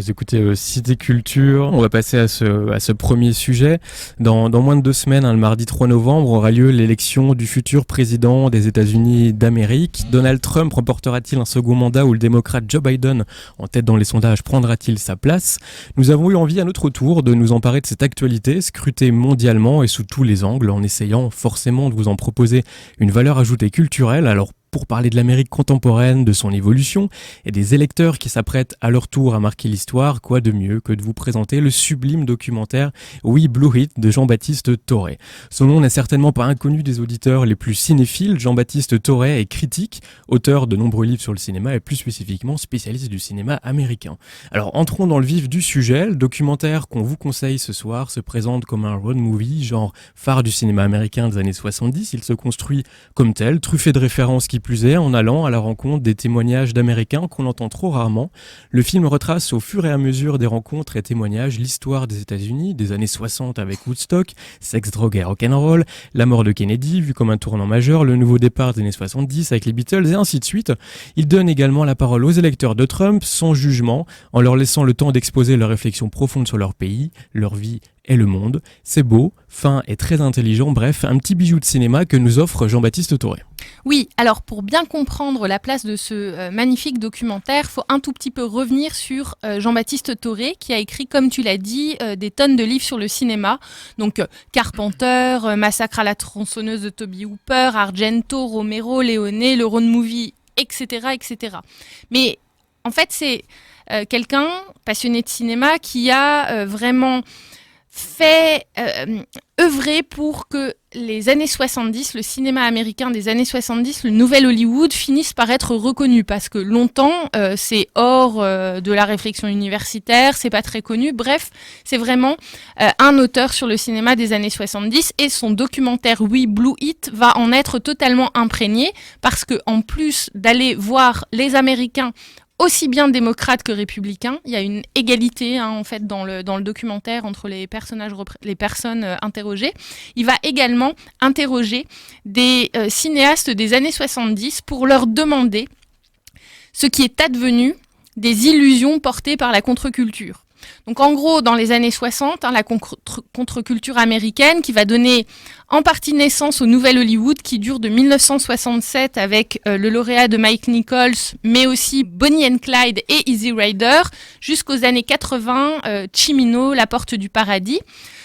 Vous écoutez Cité Culture. On va passer à ce premier sujet. Dans moins de 2 semaines, le mardi 3 novembre, aura lieu l'élection du futur président des États-Unis d'Amérique. Donald Trump remportera-t-il un second mandat ou le démocrate Joe Biden, en tête dans les sondages, prendra-t-il sa place? Nous avons eu envie à notre tour de nous emparer de cette actualité, scrutée mondialement et sous tous les angles, en essayant forcément de vous en proposer une valeur ajoutée culturelle. Alors, pour parler de l'Amérique contemporaine, de son évolution et des électeurs qui s'apprêtent à leur tour à marquer l'histoire, quoi de mieux que de vous présenter le sublime documentaire We Blew It de Jean-Baptiste Thorey. Son nom n'est certainement pas inconnu des auditeurs les plus cinéphiles. Jean-Baptiste Thorey est critique, auteur de nombreux livres sur le cinéma et plus spécifiquement spécialiste du cinéma américain. Alors entrons dans le vif du sujet. Le documentaire qu'on vous conseille ce soir se présente comme un road movie, genre phare du cinéma américain des années 70. Il se construit comme tel, truffé de références qui plus est, en allant à la rencontre des témoignages d'Américains qu'on entend trop rarement. Le film retrace au fur et à mesure des rencontres et témoignages l'histoire des États-Unis, des années 60 avec Woodstock, sexe, drogue et rock'n'roll, la mort de Kennedy vue comme un tournant majeur, le nouveau départ des années 70 avec les Beatles et ainsi de suite. Il donne également la parole aux électeurs de Trump sans jugement, en leur laissant le temps d'exposer leurs réflexions profondes sur leur pays, leur vie et le monde. C'est beau, fin et très intelligent, bref, un petit bijou de cinéma que nous offre Jean-Baptiste Thorey. Oui, alors pour bien comprendre la place de ce magnifique documentaire, il faut un tout petit peu revenir sur Jean-Baptiste Thorey, qui a écrit, comme tu l'as dit, des tonnes de livres sur le cinéma. Donc Carpenter, Massacre à la tronçonneuse de Toby Hooper, Argento, Romero, Leone, le road movie, etc., etc. Mais en fait, c'est quelqu'un passionné de cinéma qui a vraiment fait œuvrer pour que les années 70, le cinéma américain des années 70, le nouvel Hollywood, finisse par être reconnu, parce que longtemps, c'est hors de la réflexion universitaire, c'est pas très connu. Bref, c'est vraiment un auteur sur le cinéma des années 70, et son documentaire We Blew It va en être totalement imprégné, parce que en plus d'aller voir les Américains aussi bien démocrates que républicains, il y a une égalité en fait dans le documentaire entre les personnes interrogées. Il va également interroger des cinéastes des années 70 pour leur demander ce qui est advenu des illusions portées par la contre-culture. Donc en gros, dans les années 60, la contre-culture américaine qui va donner en partie naissance au nouvel Hollywood qui dure de 1967 avec le lauréat de Mike Nichols, mais aussi Bonnie and Clyde et Easy Rider, jusqu'aux années 80, Cimino, La Porte du Paradis.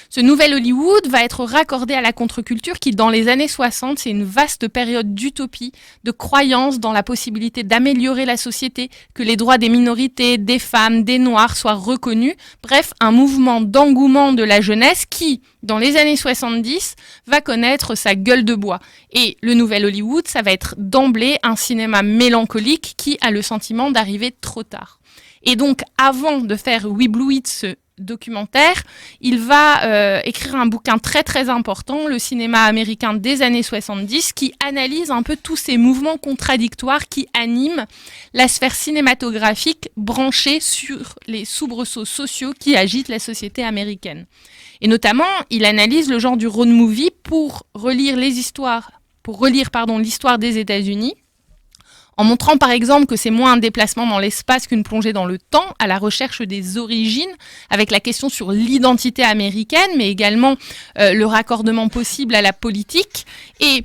Ce nouvel Hollywood va être raccordé à la contre-culture qui, dans les années 60, c'est une vaste période d'utopie, de croyance dans la possibilité d'améliorer la société, que les droits des minorités, des femmes, des noirs soient reconnus. Bref, un mouvement d'engouement de la jeunesse qui, dans les années 70, va connaître sa gueule de bois. Et le nouvel Hollywood, ça va être d'emblée un cinéma mélancolique qui a le sentiment d'arriver trop tard. Et donc, avant de faire We Blew It, ce documentaire, il va écrire un bouquin très très important, le cinéma américain des années 70, qui analyse un peu tous ces mouvements contradictoires qui animent la sphère cinématographique branchée sur les soubresauts sociaux qui agitent la société américaine. Et notamment, il analyse le genre du road movie pour relire l'histoire des États-Unis, en montrant par exemple que c'est moins un déplacement dans l'espace qu'une plongée dans le temps, à la recherche des origines, avec la question sur l'identité américaine, mais également le raccordement possible à la politique. Et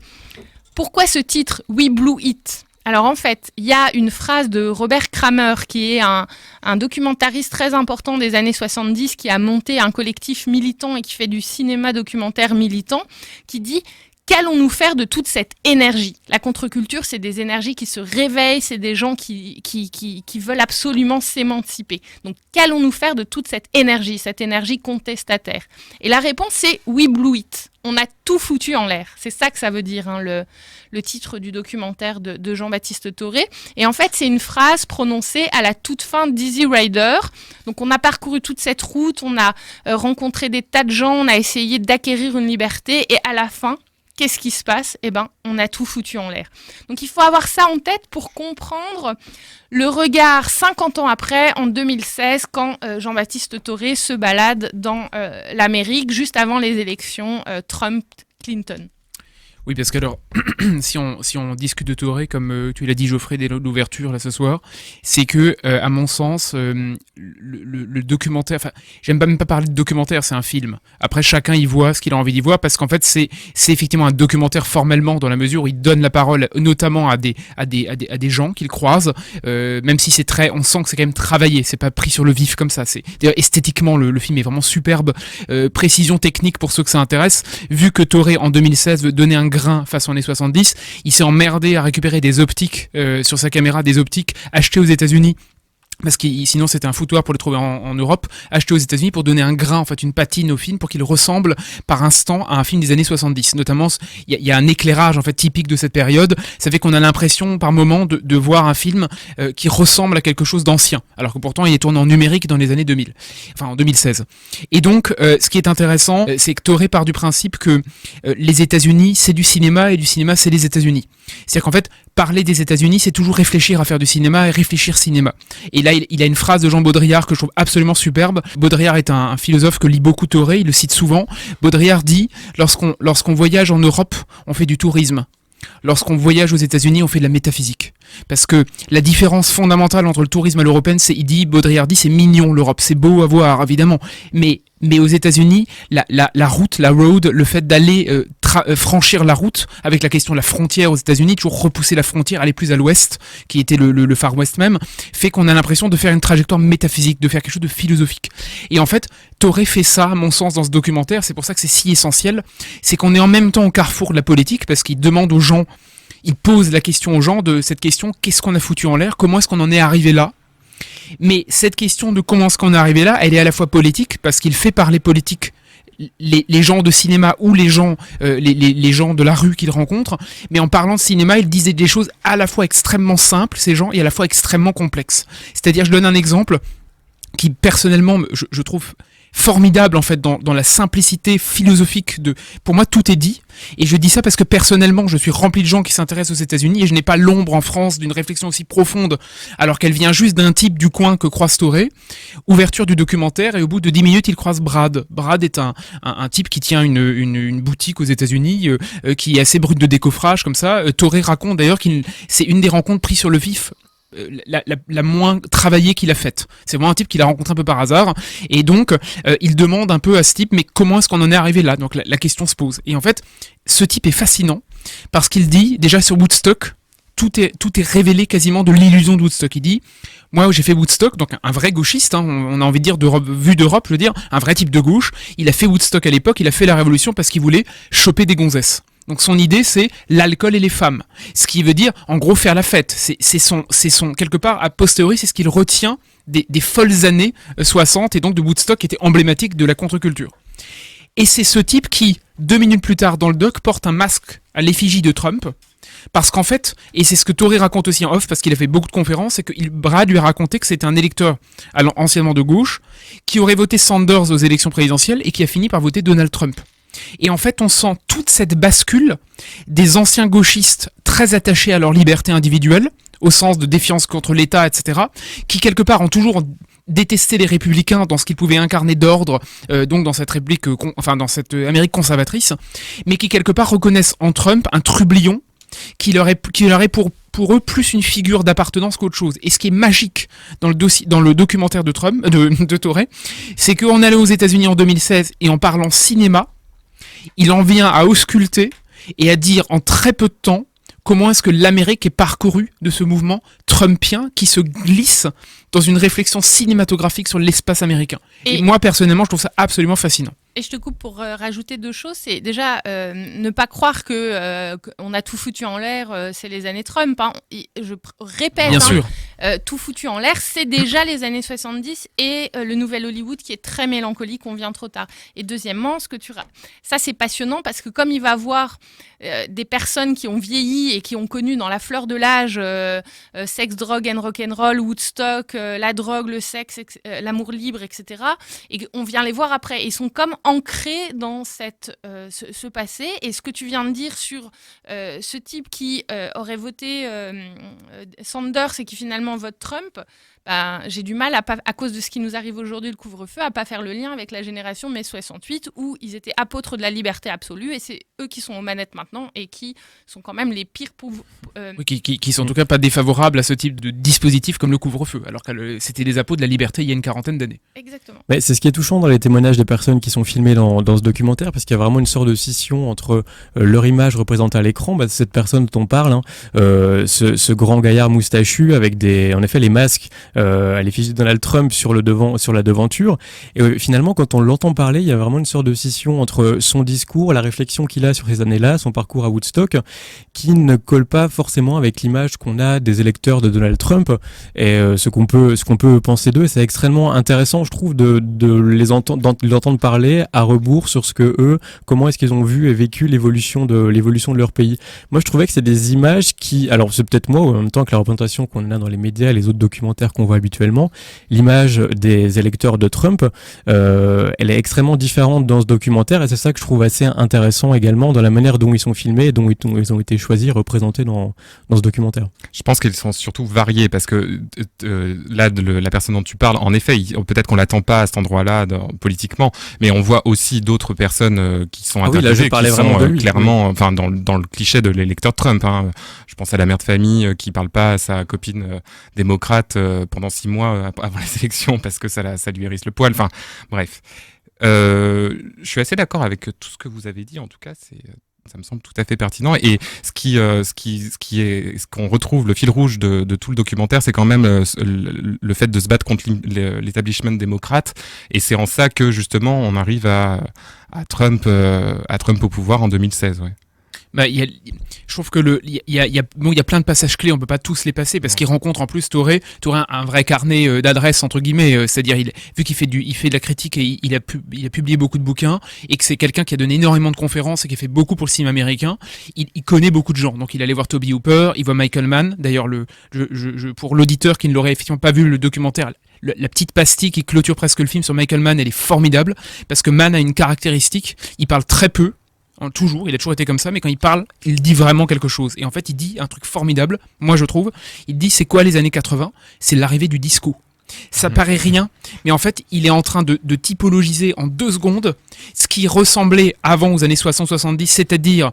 pourquoi ce titre, We Blew It ? Alors en fait, il y a une phrase de Robert Kramer, qui est un documentariste très important des années 70, qui a monté un collectif militant et qui fait du cinéma documentaire militant, qui dit: qu'allons-nous faire de toute cette énergie ? La contre-culture, c'est des énergies qui se réveillent, c'est des gens qui veulent absolument s'émanciper. Donc, qu'allons-nous faire de toute cette énergie contestataire ? Et la réponse, c'est We Blew It. On a tout foutu en l'air. C'est ça que ça veut dire, le titre du documentaire de Jean-Baptiste Thorey. Et en fait, c'est une phrase prononcée à la toute fin d'Easy Rider. Donc, on a parcouru toute cette route, on a rencontré des tas de gens, on a essayé d'acquérir une liberté, et à la fin, qu'est-ce qui se passe ? Eh bien, on a tout foutu en l'air. Donc, il faut avoir ça en tête pour comprendre le regard 50 ans après, en 2016, quand Jean-Baptiste Thorey se balade dans l'Amérique, juste avant les élections Trump-Clinton. Oui, parce que alors, si on discute de Touré, comme tu l'as dit Geoffrey dès l'ouverture là ce soir, c'est que, à mon sens, le documentaire, enfin, j'aime pas même pas parler de documentaire, c'est un film. Après, chacun y voit ce qu'il a envie d'y voir, parce qu'en fait, c'est effectivement un documentaire formellement, dans la mesure où il donne la parole, notamment à des gens qu'il croise, même si c'est très, on sent que c'est quand même travaillé, c'est pas pris sur le vif comme ça. C'est d'ailleurs esthétiquement, le film est vraiment superbe, précision technique pour ceux que ça intéresse. Vu que Touré en 2016 veut donner un grain face aux années 70, il s'est emmerdé à récupérer des optiques sur sa caméra, des optiques achetées aux États-Unis. Parce que sinon c'était un foutoir pour le trouver en Europe, acheté aux États-Unis pour donner un grain, en fait une patine au film pour qu'il ressemble par instant à un film des années 70. Notamment, il y a un éclairage en fait typique de cette période. Ça fait qu'on a l'impression par moment de voir un film qui ressemble à quelque chose d'ancien, alors que pourtant il est tourné en numérique dans les années 2000, enfin en 2016. Et donc, ce qui est intéressant, c'est que Touré part du principe que les États-Unis c'est du cinéma et du cinéma c'est les États-Unis. C'est-à-dire qu'en fait, parler des États-Unis, c'est toujours réfléchir à faire du cinéma et réfléchir cinéma. Et là, il a une phrase de Jean Baudrillard que je trouve absolument superbe. Baudrillard est un philosophe que lit beaucoup Touré, il le cite souvent. Baudrillard dit, lorsqu'on voyage en Europe, on fait du tourisme. Lorsqu'on voyage aux États-Unis, on fait de la métaphysique. Parce que la différence fondamentale entre le tourisme et l'européenne, Baudrillard dit, c'est mignon l'Europe, c'est beau à voir, évidemment. Mais aux États-Unis, la route, la road, le fait d'aller franchir la route, avec la question de la frontière aux États-Unis, toujours repousser la frontière, aller plus à l'ouest, qui était le Far West même, fait qu'on a l'impression de faire une trajectoire métaphysique, de faire quelque chose de philosophique. Et en fait, Touré fait ça, à mon sens, dans ce documentaire, c'est pour ça que c'est si essentiel, c'est qu'on est en même temps au carrefour de la politique, parce qu'il demande aux gens, il pose la question aux gens de cette question, qu'est-ce qu'on a foutu en l'air, comment est-ce qu'on en est arrivé là? Mais cette question de comment est-ce qu'on est arrivé là, elle est à la fois politique, parce qu'il fait parler politique les gens de cinéma ou les gens de la rue qu'il rencontre, mais en parlant de cinéma, il disait des choses à la fois extrêmement simples, ces gens, et à la fois extrêmement complexes. C'est-à-dire, je donne un exemple qui, personnellement, je trouve formidable en fait dans la simplicité philosophique de, pour moi tout est dit, et je dis ça parce que personnellement je suis rempli de gens qui s'intéressent aux États-Unis et je n'ai pas l'ombre en France d'une réflexion aussi profonde alors qu'elle vient juste d'un type du coin que croise Touré. Ouverture du documentaire et au bout de 10 minutes il croise Brad. Brad est un type qui tient une boutique aux États-Unis qui est assez brut de décoffrage comme ça. Touré raconte d'ailleurs c'est une des rencontres prises sur le vif, la moins travaillée qu'il a faite. C'est vraiment un type qu'il a rencontré un peu par hasard. Et donc, il demande un peu à ce type, mais comment est-ce qu'on en est arrivé là? Donc la question se pose. Et en fait, ce type est fascinant parce qu'il dit, déjà sur Woodstock, tout est révélé quasiment de l'illusion de Woodstock. Il dit, moi j'ai fait Woodstock, donc un vrai gauchiste, hein, on a envie de dire vu d'Europe, je veux dire, un vrai type de gauche. Il a fait Woodstock à l'époque, il a fait la révolution parce qu'il voulait choper des gonzesses. Donc son idée c'est l'alcool et les femmes. Ce qui veut dire en gros faire la fête. C'est son quelque part a posteriori c'est ce qu'il retient des folles années 60 et donc de Woodstock qui était emblématique de la contre-culture. Et c'est ce type qui 2 minutes plus tard dans le doc porte un masque à l'effigie de Trump. Parce qu'en fait, et c'est ce que Touré raconte aussi en off, parce qu'il a fait beaucoup de conférences, c'est que Brad lui a raconté que c'était un électeur anciennement de gauche qui aurait voté Sanders aux élections présidentielles et qui a fini par voter Donald Trump. Et en fait, on sent toute cette bascule des anciens gauchistes très attachés à leur liberté individuelle, au sens de défiance contre l'État, etc., qui quelque part ont toujours détesté les républicains dans ce qu'ils pouvaient incarner d'ordre, donc dans cette république, dans cette Amérique conservatrice, mais qui quelque part reconnaissent en Trump un trublion qui leur est pour eux plus une figure d'appartenance qu'autre chose. Et ce qui est magique dans le documentaire de Touré, c'est qu'on allait aux États-Unis en 2016 et en parlant cinéma, il en vient à ausculter et à dire en très peu de temps comment est-ce que l'Amérique est parcourue de ce mouvement trumpien qui se glisse dans une réflexion cinématographique sur l'espace américain. Et moi, personnellement, je trouve ça absolument fascinant. Et je te coupe pour rajouter 2 choses. C'est déjà ne pas croire qu'on a tout foutu en l'air, c'est les années Trump. Hein. Je répète, bien sûr. Tout foutu en l'air, c'est déjà les années 70 et le nouvel Hollywood qui est très mélancolique, on vient trop tard. Et deuxièmement, ça c'est passionnant parce que comme il va voir des personnes qui ont vieilli et qui ont connu dans la fleur de l'âge sexe, drogue and rock'n'roll, Woodstock, la drogue, le sexe, l'amour libre, etc. Et on vient les voir après. Ils sont comme ancrés dans ce passé. Et ce que tu viens de dire sur ce type qui aurait voté Sanders et qui finalement vote Trump, j'ai du mal à cause de ce qui nous arrive aujourd'hui, le couvre-feu, à pas faire le lien avec la génération mai 68 où ils étaient apôtres de la liberté absolue et c'est eux qui sont aux manettes maintenant et qui sont quand même les pires oui, qui sont en tout cas pas défavorables à ce type de dispositif comme le couvre-feu, alors que c'était les apôtres de la liberté il y a une quarantaine d'années. Exactement. Mais c'est ce qui est touchant dans les témoignages des personnes qui sont filmées dans ce documentaire, parce qu'il y a vraiment une sorte de scission entre leur image représentée à l'écran, cette personne dont on parle, hein, ce grand gaillard moustachu avec en effet les masques à l'effigie de Donald Trump sur la devanture. Et finalement, quand on l'entend parler, il y a vraiment une sorte de scission entre son discours, la réflexion qu'il a sur ces années-là, son parcours à Woodstock, qui ne colle pas forcément avec l'image qu'on a des électeurs de Donald Trump et ce qu'on peut penser d'eux. Et c'est extrêmement intéressant, je trouve, de l'entendre parler à rebours sur comment est-ce qu'ils ont vu et vécu l'évolution de leur pays. Moi, je trouvais que c'est des images alors c'est peut-être moi, ou en même temps que la représentation qu'on a dans les médias et les autres documentaires qu'on voit habituellement, l'image des électeurs de Trump, elle est extrêmement différente dans ce documentaire et c'est ça que je trouve assez intéressant également dans la manière dont ils sont filmés et dont ils ont été choisis, représentés dans ce documentaire. Je pense qu'ils sont surtout variés parce que là, la personne dont tu parles, en effet, peut-être qu'on l'attend pas à cet endroit-là politiquement, mais on voit aussi d'autres personnes qui sont interviewées, qui sont clairement, enfin dans le cliché de l'électeur Trump. Hein. Je pense à la mère de famille qui parle pas à sa copine démocrate pendant 6 mois avant les élections parce que ça lui hérisse le poil. Enfin, bref. Je suis assez d'accord avec tout ce que vous avez dit. En tout cas, ça me semble tout à fait pertinent. Et ce qu'on retrouve, le fil rouge de tout le documentaire, c'est quand même le fait de se battre contre l'établissement démocrate. Et c'est en ça que justement on arrive à Trump au pouvoir en 2016. Ouais. Je trouve que il y a plein de passages clés, on peut pas tous les passer parce qu'il rencontre en plus Toré un vrai carnet d'adresses entre guillemets, c'est-à-dire vu qu'il fait de la critique et il a publié beaucoup de bouquins et que c'est quelqu'un qui a donné énormément de conférences et qui a fait beaucoup pour le cinéma américain, il connaît beaucoup de gens. Donc il allait voir Toby Hooper, il voit Michael Mann. D'ailleurs pour l'auditeur qui ne l'aurait effectivement pas vu le documentaire, la petite pastille qui clôture presque le film sur Michael Mann, elle est formidable parce que Mann a une caractéristique, il parle très peu. Toujours, il a toujours été comme ça, mais quand il parle, il dit vraiment quelque chose. Et en fait, il dit un truc formidable, moi je trouve. Il dit, c'est quoi les années 80 ? C'est l'arrivée du disco. Ça paraît rien, mais en fait, il est en train de typologiser en 2 secondes ce qui ressemblait avant aux années 60-70, c'est-à-dire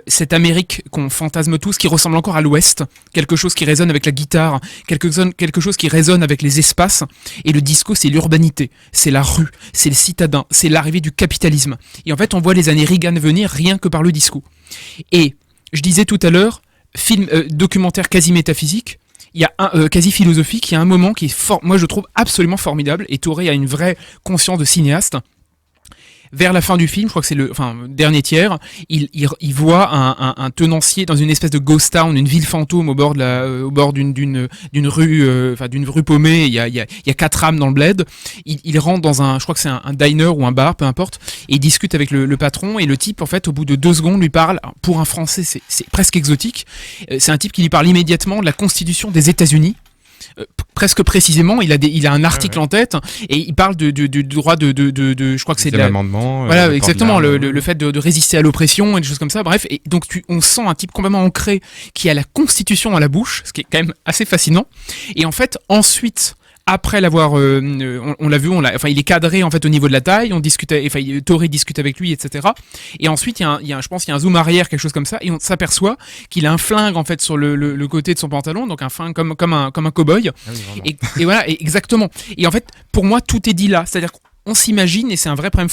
cette Amérique qu'on fantasme tous, qui ressemble encore à l'Ouest, quelque chose qui résonne avec la guitare, quelque chose qui résonne avec les espaces, et le disco, c'est l'urbanité, c'est la rue, c'est le citadin, c'est l'arrivée du capitalisme. Et en fait, on voit les années Reagan venir rien que par le disco. Et, je disais tout à l'heure, documentaire quasi métaphysique, il y a quasi philosophique, il y a un moment qui est moi je trouve absolument formidable, et Toré a une vraie conscience de cinéaste. Vers la fin du film, je crois que c'est le dernier tiers, il voit un tenancier dans une espèce de ghost town, une ville fantôme au bord d'une rue, d'une rue paumée. Il y a 4 âmes dans le bled. Il rentre dans je crois que c'est un diner ou un bar, peu importe, et il discute avec le patron. Et le type, en fait, au bout de 2 secondes, lui parle. Pour un Français, c'est presque exotique. C'est un type qui lui parle immédiatement de la Constitution des États-Unis. Presque précisément, il a un article en tête et il parle du droit de je crois que c'est l'amendement. Voilà, exactement, le fait de résister à l'oppression et des choses comme ça. Bref, et donc on sent un type complètement ancré qui a la Constitution à la bouche, ce qui est quand même assez fascinant. Et en fait, ensuite, après l'avoir, on l'a vu, il est cadré en fait au niveau de la taille. On discute, Toré discute avec lui, etc. Et ensuite, je pense qu'il y a un zoom arrière, quelque chose comme ça, et on s'aperçoit qu'il a un flingue en fait sur le côté de son pantalon, donc un flingue comme un cow-boy. Ah oui, et voilà, exactement. Et en fait, pour moi, tout est dit là. C'est-à-dire qu'on s'imagine, et c'est un vrai problème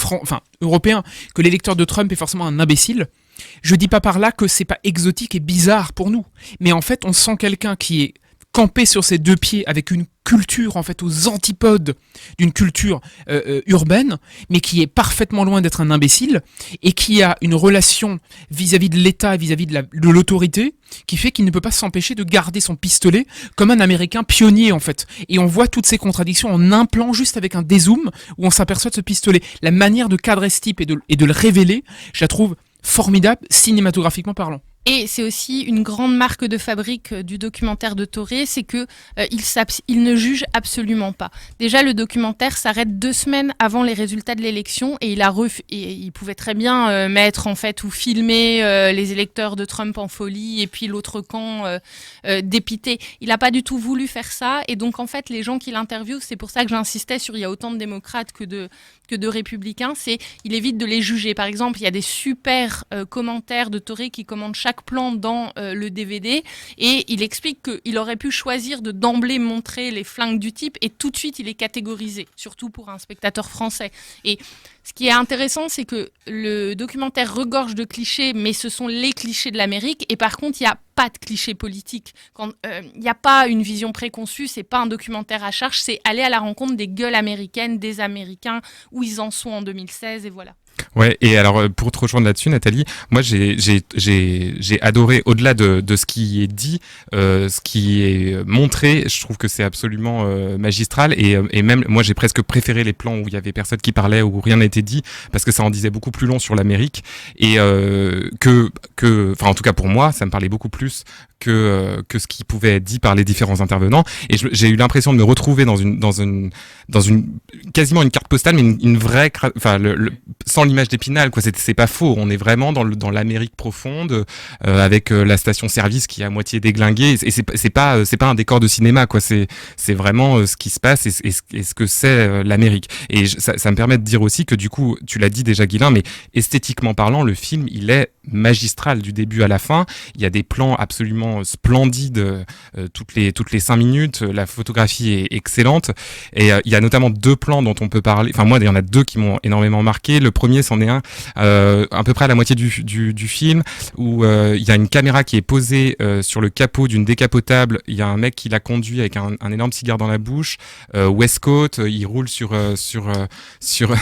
européen, que l'électeur de Trump est forcément un imbécile. Je dis pas par là que c'est pas exotique et bizarre pour nous, mais en fait, on sent quelqu'un qui est campé sur ses 2 pieds avec une culture en fait aux antipodes d'une culture urbaine, mais qui est parfaitement loin d'être un imbécile et qui a une relation vis-à-vis de l'État, vis-à-vis de l'autorité, qui fait qu'il ne peut pas s'empêcher de garder son pistolet comme un Américain pionnier en fait. Et on voit toutes ces contradictions en un plan, juste avec un dézoom où on s'aperçoit de ce pistolet. La manière de cadrer ce type et de le révéler, je la trouve formidable cinématographiquement parlant. Et c'est aussi une grande marque de fabrique du documentaire de Toré, c'est que il ne juge absolument pas. Déjà, le documentaire s'arrête 2 semaines avant les résultats de l'élection et il pouvait très bien mettre en fait ou filmer les électeurs de Trump en folie et puis l'autre camp dépité. Il n'a pas du tout voulu faire ça et donc en fait les gens qui l'interviewent, c'est pour ça que j'insistais sur il y a autant de démocrates que de républicains, il évite de les juger. Par exemple, il y a des super commentaires de Toré qui commentent chaque plan dans le DVD et il explique qu'il aurait pu choisir de d'emblée montrer les flingues du type et tout de suite il est catégorisé, surtout pour un spectateur français. Et ce qui est intéressant, c'est que le documentaire regorge de clichés, mais ce sont les clichés de l'Amérique et par contre il n'y a pas de clichés politiques. Il n'y a pas une vision préconçue, c'est pas un documentaire à charge, c'est aller à la rencontre des gueules américaines, des Américains, où ils en sont en 2016 et voilà. Ouais, et alors pour te rejoindre là-dessus, Nathalie, moi j'ai adoré au-delà de ce qui est dit, ce qui est montré. Je trouve que c'est absolument magistral et même moi j'ai presque préféré les plans où il y avait personne qui parlait, où rien n'était dit, parce que ça en disait beaucoup plus long sur l'Amérique et enfin en tout cas pour moi, ça me parlait beaucoup plus que ce qui pouvait être dit par les différents intervenants. Et j'ai eu l'impression de me retrouver dans une quasiment une carte postale, mais une vraie, enfin sans l'image d'Épinal, quoi. C'est pas faux. On est vraiment dans l'Amérique profonde, avec la station-service qui est à moitié déglinguée. Et c'est pas un décor de cinéma, quoi. C'est vraiment ce qui se passe et ce que c'est l'Amérique. Et ça me permet de dire aussi que du coup, tu l'as dit déjà, Guylain, mais esthétiquement parlant, le film, il est magistral du début à la fin. Il y a des plans absolument splendides toutes les 5 minutes. La photographie est excellente. Et il y a notamment 2 plans dont on peut parler. Enfin, moi, il y en a 2 qui m'ont énormément marqué. Le premier, c'en est un à peu près à la moitié du film où il y a une caméra qui est posée sur le capot d'une décapotable. Il y a un mec qui la conduit avec un énorme cigare dans la bouche. Westcote, il roule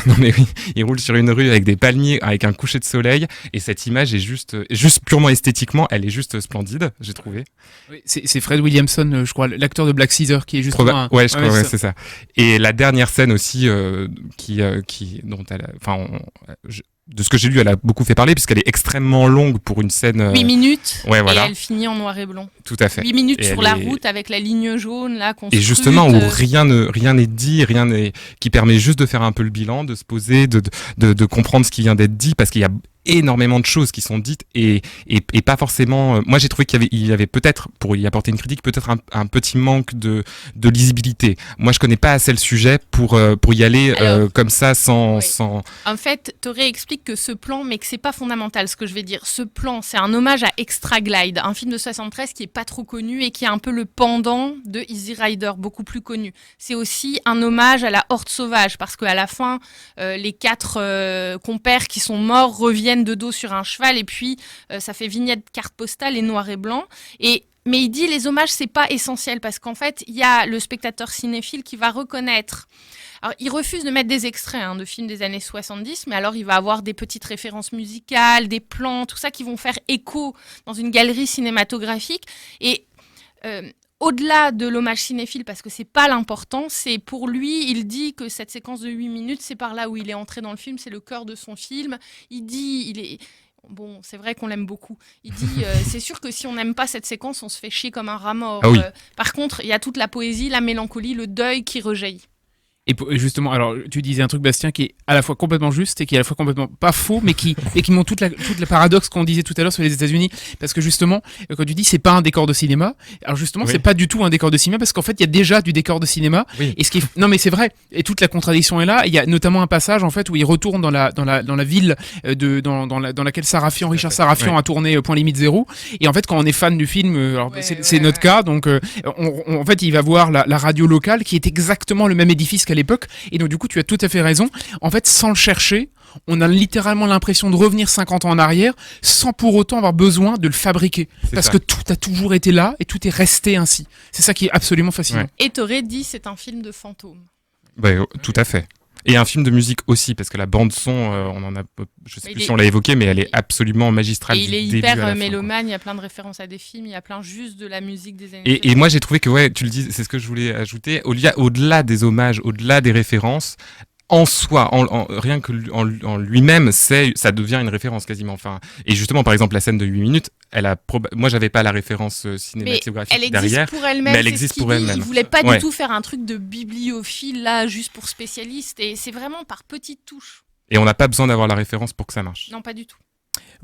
non mais oui, il roule sur une rue avec des palmiers, avec un coucher de soleil. Et cette image est juste purement esthétiquement, elle est juste splendide, j'ai trouvé. Oui, c'est Fred Williamson, je crois, l'acteur de Black Caesar, qui est juste ouais, je crois, ouais, c'est ça. Et la dernière scène aussi, dont elle, enfin, de ce que j'ai lu, elle a beaucoup fait parler puisqu'elle est extrêmement longue pour une scène. 8 minutes. Ouais, voilà. Et elle finit en noir et blanc. Tout à fait. 8 minutes sur la route avec la ligne jaune là qu'on Et justement où rien n'est dit, qui permet juste de faire un peu le bilan, de se poser, de comprendre ce qui vient d'être dit, parce qu'il y a énormément de choses qui sont dites et pas forcément. Moi, j'ai trouvé qu'il y avait peut-être, pour y apporter une critique, peut-être un petit manque de lisibilité. Moi, je connais pas assez le sujet pour y aller comme ça sans. En fait, Toré explique que ce plan, mais que c'est pas fondamental. Ce que je vais dire, ce plan, c'est un hommage à Extra Glide, un film de 73 qui est pas trop connu et qui est un peu le pendant de Easy Rider, beaucoup plus connu. C'est aussi un hommage à la Horde sauvage parce qu'à la fin, les 4 compères qui sont morts reviennent de dos sur un cheval et puis ça fait vignette carte postale et noir et blanc. Mais il dit les hommages c'est pas essentiel parce qu'en fait il y a le spectateur cinéphile qui va reconnaître. Alors, il refuse de mettre des extraits de films des années 70, mais alors il va avoir des petites références musicales, des plans, tout ça qui vont faire écho dans une galerie cinématographique. Et au-delà de l'hommage cinéphile, parce que c'est pas l'important, c'est pour lui, il dit que cette séquence de 8 minutes, c'est par là où il est entré dans le film, c'est le cœur de son film. Bon, c'est vrai qu'on l'aime beaucoup. Il dit, c'est sûr que si on n'aime pas cette séquence, on se fait chier comme un rat mort. Ah oui. Par contre, il y a toute la poésie, la mélancolie, le deuil qui rejaillit. Et justement, alors tu disais un truc, Bastien, qui est à la fois complètement juste et qui est à la fois complètement pas faux, mais qui montre toute la paradoxe qu'on disait tout à l'heure sur les États-Unis. Parce que justement, quand tu dis c'est pas un décor de cinéma, alors justement, oui. C'est pas du tout un décor de cinéma parce qu'en fait, il y a déjà du décor de cinéma. Oui. Et non, mais c'est vrai. Et toute la contradiction est là. Il y a notamment un passage en fait où il retourne dans la ville dans laquelle Richard Sarafian a tourné Point Limite Zéro. Et en fait, quand on est fan du film, c'est notre cas. Donc, en fait, il va voir la radio locale qui est exactement le même édifice qu'à l'époque. Et donc du coup tu as tout à fait raison, en fait sans le chercher on a littéralement l'impression de revenir 50 ans en arrière sans pour autant avoir besoin de le fabriquer, parce que tout a toujours été là et tout est resté ainsi. C'est ça qui est absolument fascinant. Et Toré dit c'est un film de fantôme. Tout à fait. Et un film de musique aussi, parce que la bande-son, on en a, je sais plus si on l'a évoqué, mais elle est absolument magistrale. Et il est hyper mélomane, il y a plein de références à des films, il y a plein juste de la musique des années. Et moi j'ai trouvé que, tu le dis, c'est ce que je voulais ajouter, au-delà des hommages, au-delà des références, en soi, rien que en lui-même, ça devient une référence quasiment. Enfin, et justement, par exemple, la scène de 8 minutes, moi, j'avais pas la référence cinématographique derrière, mais elle existe pour elle-même. Il voulait pas du tout faire un truc de bibliophile là, juste pour spécialistes, et c'est vraiment par petites touches. Et on n'a pas besoin d'avoir la référence pour que ça marche. Non, pas du tout.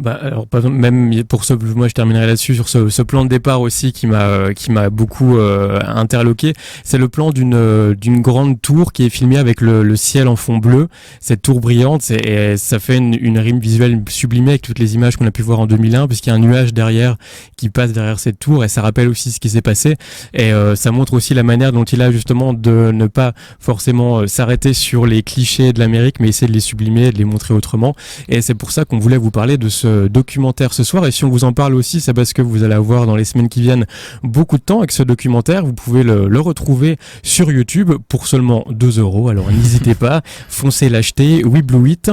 Alors par exemple, même pour moi je terminerai là-dessus sur ce plan de départ aussi qui m'a beaucoup interloqué. C'est le plan d'une grande tour qui est filmée avec le ciel en fond bleu. Cette tour brillante, et ça fait une rime visuelle sublimée avec toutes les images qu'on a pu voir en 2001, puisqu'il y a un nuage derrière qui passe derrière cette tour, et ça rappelle aussi ce qui s'est passé. Et ça montre aussi la manière dont il a justement de ne pas forcément s'arrêter sur les clichés de l'Amérique, mais essayer de les sublimer, de les montrer autrement. Et c'est pour ça qu'on voulait vous parler de ce documentaire ce soir. Et si on vous en parle aussi, c'est parce que vous allez avoir dans les semaines qui viennent beaucoup de temps avec ce documentaire. Vous pouvez le retrouver sur YouTube pour seulement 2 €. Alors n'hésitez pas, foncez l'acheter. We Blew It.